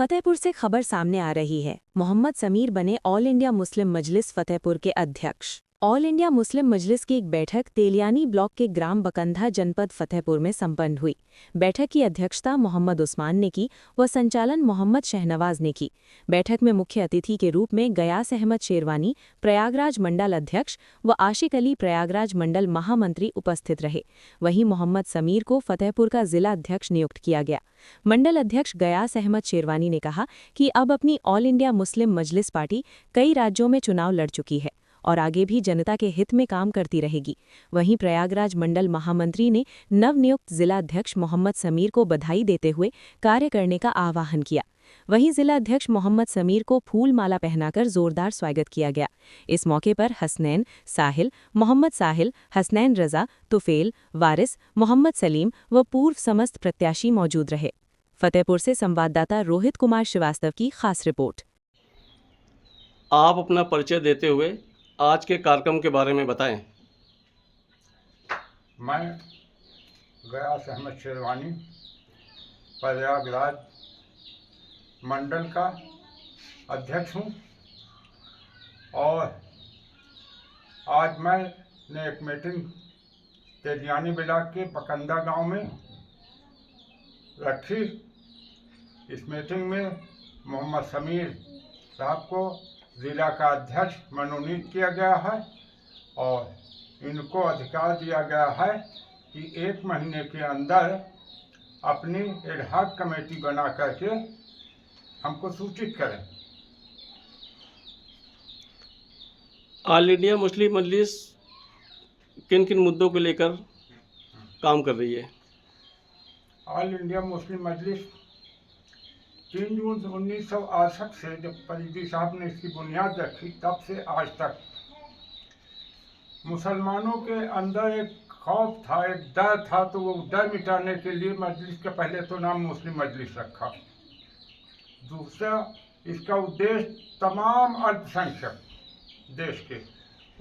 फतेहपुर से खबर सामने आ रही है। मोहम्मद समीर बने ऑल इंडिया मुस्लिम मजलिस फतेहपुर के अध्यक्ष। ऑल इंडिया मुस्लिम मजलिस की एक बैठक तेलियानी ब्लॉक के ग्राम बकंधा जनपद फतेहपुर में संपन्न हुई। बैठक की अध्यक्षता मोहम्मद उस्मान ने की व संचालन मोहम्मद शहनवाज ने की। बैठक में मुख्य अतिथि के रूप में गयास अहमद शेरवानी प्रयागराज मंडल अध्यक्ष व आशिक अली प्रयागराज मंडल महामंत्री उपस्थित रहे। वहीं मोहम्मद समीर को फतेहपुर का जिला अध्यक्ष नियुक्त किया गया। मंडल अध्यक्ष गयास अहमद शेरवानी ने कहा कि अब अपनी ऑल इंडिया मुस्लिम मजलिस पार्टी कई राज्यों में चुनाव लड़ चुकी है और आगे भी जनता के हित में काम करती रहेगी। वहीं प्रयागराज मंडल महामंत्री ने नवनियुक्त जिला अध्यक्ष मोहम्मद समीर को बधाई देते हुए कार्य करने का आह्वान किया। वहीं जिला अध्यक्ष मोहम्मद समीर को फूल माला पहनाकर जोरदार स्वागत किया गया। इस मौके पर हसनैन, साहिल, मोहम्मद साहिल, हसनैन रजा, तुफेल, वारिस, मोहम्मद सलीम व पूर्व समस्त प्रत्याशी मौजूद रहे। फतेहपुर से संवाददाता रोहित कुमार श्रीवास्तव की खास रिपोर्ट। आप अपना परिचय देते हुए आज के कार्यक्रम के बारे में बताएं। मैं गयास अहमद शेरवानी प्रयागराज मंडल का अध्यक्ष हूँ और आज मैंने एक मीटिंग तेलियानी ब्लॉक के बकंदा गांव में रखी। इस मीटिंग में मोहम्मद समीर साहब को ज़िला का अध्यक्ष मनोनीत किया गया है और इनको अधिकार दिया गया है कि 1 महीने के अंदर अपनी एडहॉक कमेटी बना करके हमको सूचित करें। ऑल इंडिया मुस्लिम मजलिस किन किन मुद्दों को लेकर काम कर रही है? ऑल इंडिया मुस्लिम मजलिस 3 जून 1968 से जब फरीदी साहब ने इसकी बुनियाद रखी तब से आज तक मुसलमानों के अंदर एक खौफ था, एक डर था, तो वो डर मिटाने के लिए मजलिस का पहले तो नाम मुस्लिम मजलिस रखा। दूसरा, इसका उद्देश्य तमाम अल्पसंख्यक देश के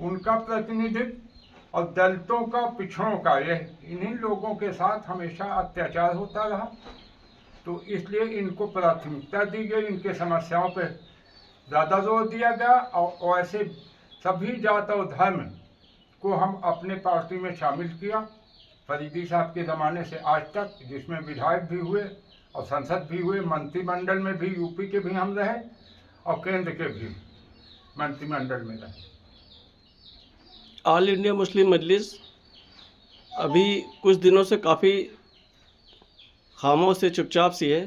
उनका प्रतिनिधित्व और दलितों का, पिछड़ों का, इन्हीं लोगों के साथ हमेशा अत्याचार होता रहा, तो इसलिए इनको प्राथमिकता दी गई, इनके समस्याओं पे ज़्यादा जोर दिया गया और ऐसे सभी जात और धर्म को हम अपने पार्टी में शामिल किया। फरीदी साहब के ज़माने से आज तक, जिसमें विधायक भी हुए और संसद भी हुए, मंत्रिमंडल में भी यूपी के भी हम रहे और केंद्र के भी मंत्रिमंडल में रहे। ऑल इंडिया मुस्लिम मजलिस अभी कुछ दिनों से काफ़ी खामोश से चुपचाप सी है।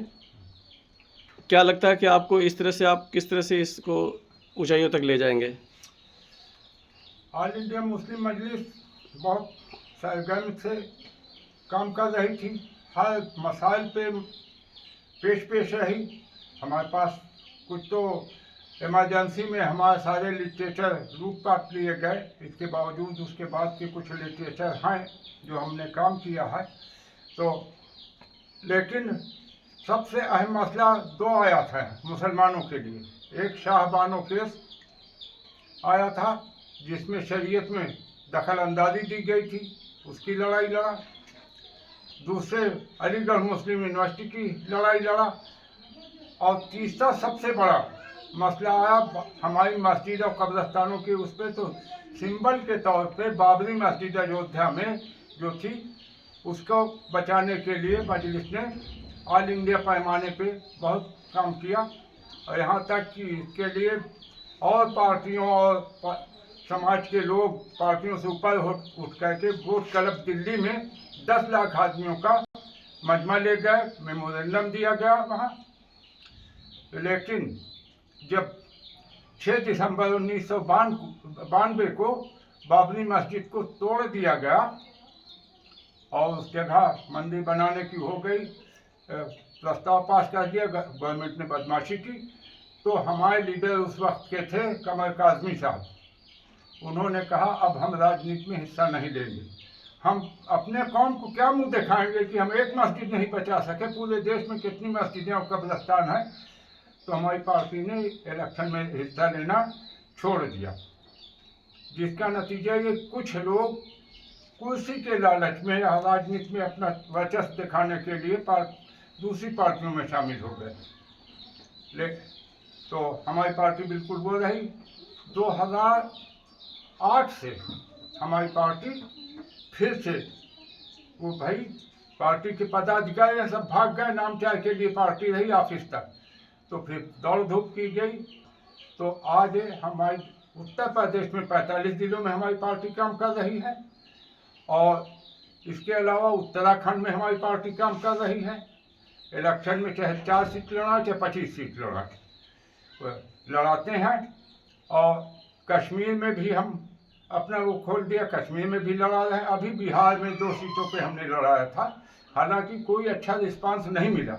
क्या लगता है कि आपको इस तरह से, आप किस तरह से इसको ऊंचाइयों तक ले जाएंगे? ऑल इंडिया मुस्लिम मजलिस बहुत सरगर्म से काम कर रही थी, हर मसाइल पे पेश रही। हमारे पास कुछ तो इमरजेंसी में हमारे सारे लिटरेचर लूटपाट लिए गए, इसके बावजूद उसके बाद के कुछ लिटरेचर हैं जो हमने काम किया है। तो लेकिन सबसे अहम मसला 2 आया था मुसलमानों के लिए। एक शाहबानो केस आया था जिसमें शरीयत में दखल अंदाजी दी गई थी, उसकी लड़ाई लड़ा। दूसरे, अलीगढ़ मुस्लिम यूनिवर्सिटी की लड़ाई लड़ा। और तीसरा सबसे बड़ा मसला आया हमारी मस्जिद और कब्रस्तानों के उस पर, तो सिंबल के तौर पे बाबरी मस्जिद अयोध्या में जो थी उसको बचाने के लिए मजलिस ने ऑल इंडिया पैमाने पे बहुत काम किया और यहाँ तक कि इसके लिए और पार्टियों और समाज के लोग पार्टियों से ऊपर उठ करके वोट क्लब दिल्ली में 10 लाख आदमियों का मजमा ले गए, मेमोरेंडम दिया गया वहाँ। लेकिन जब 6 दिसंबर 1992 को बाबरी मस्जिद को तोड़ दिया गया और उस जगह मंदिर बनाने की हो गई, प्रस्ताव पास कर दिया, गवर्नमेंट ने बदमाशी की, तो हमारे लीडर उस वक्त के थे कमर काज़मी साहब। उन्होंने कहा अब हम राजनीति में हिस्सा नहीं लेंगे, हम अपने कौम को क्या मुंह दिखाएंगे कि हम एक मस्जिद नहीं बचा सके, पूरे देश में कितनी मस्जिदें और कब्रिस्तान हैं। तो हमारी पार्टी ने इलेक्शन में हिस्सा लेना छोड़ दिया, जिसका नतीजा ये कुछ लोग कुर्सी के लालच में या राजनीति में अपना वर्चस्व दिखाने के लिए दूसरी पार्टियों में शामिल हो गए। ले तो हमारी पार्टी बिल्कुल वो रही। 2008 से हमारी पार्टी फिर से वो भाई पार्टी के पदाधिकारी सब भाग गए, नाम चार के लिए पार्टी रही ऑफिस तक, तो फिर दौड़ धूप की गई। तो आज हमारी उत्तर प्रदेश में 45 जिलों में हमारी पार्टी काम कर रही है, और इसके अलावा उत्तराखंड में हमारी पार्टी काम कर रही है। इलेक्शन में चाहे 4 सीट लड़ा चाहे 25 सीट लड़ाते हैं। और कश्मीर में भी हम अपना वो खोल दिया, कश्मीर में भी लड़ा रहे हैं। अभी बिहार में 2 सीटों पे हमने लड़ाया था, हालांकि कोई अच्छा रिस्पांस नहीं मिला,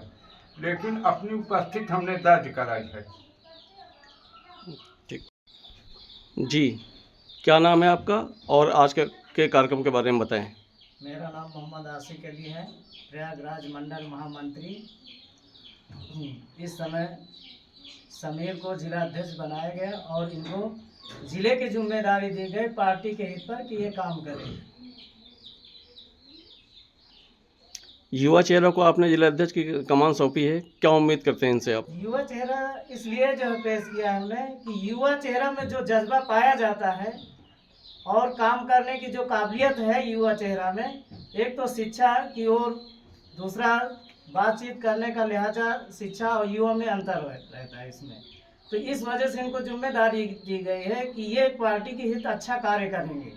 लेकिन अपनी उपस्थिति हमने दर्ज कराई है। ठीक जी, क्या नाम है आपका और आज के कार्यक्रम के बारे में बताएं। मेरा नाम मोहम्मद आसिक अली है, प्रयागराज मंडल महामंत्री। इस समय समीर को जिला अध्यक्ष बनाया गया और इनको जिले की जिम्मेदारी दी गई पार्टी के हित पर कि ये काम करें। युवा चेहरा को आपने जिला अध्यक्ष की कमान सौंपी है, क्या उम्मीद करते हैं इनसे आप? युवा चेहरा इसलिए जो पेश किया है हमने कि युवा चेहरा में जो जज्बा पाया जाता है और काम करने की जो काबिलियत है युवा चेहरा में, एक तो शिक्षा की ओर, दूसरा बातचीत करने का लिहाजा शिक्षा और युवा में अंतर रहता है इसमें। तो इस वजह से इनको जिम्मेदारी दी गई है कि ये पार्टी के हित अच्छा कार्य करेंगे।